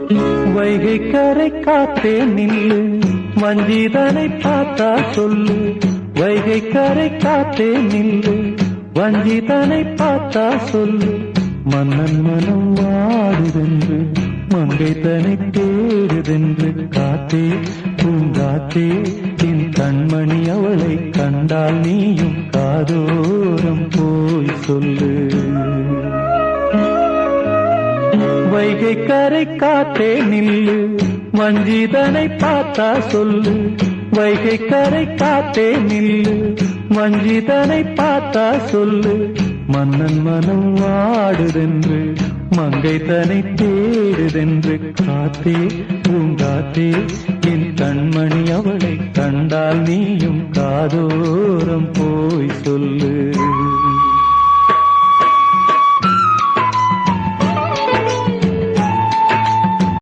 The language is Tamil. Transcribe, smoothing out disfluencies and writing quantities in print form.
வைகை கரை காத்தே நில்லு, வஞ்சிதனை பார்த்தா சொல்லு. வைகை கரை காத்தே நில்லு, வஞ்சிதனை பார்த்தா சொல்லு. மன்னன் மனம் வாடுதென்று, மங்கை தனை தேடுதென்று. காத்தே பூங்காத்தே, என் கண்மணி அவளை கண்டால் நீயும் காதோரம் போய் சொல்லு. வைகை கரை காத்தே நில்லு, வஞ்சிதனை பார்த்தா சொல்லு. வைகை கரை காத்தே நில்லு, வஞ்சிதனை பார்த்தா சொல்லு. மன்னன் மனம் வாடுதென்று, மங்கை தனை தேடுதென்று. காத்தே பூங்காத்தே, என் கண்மணி அவளை கண்டால் நீயும் காதோரம் போய் சொல்லு.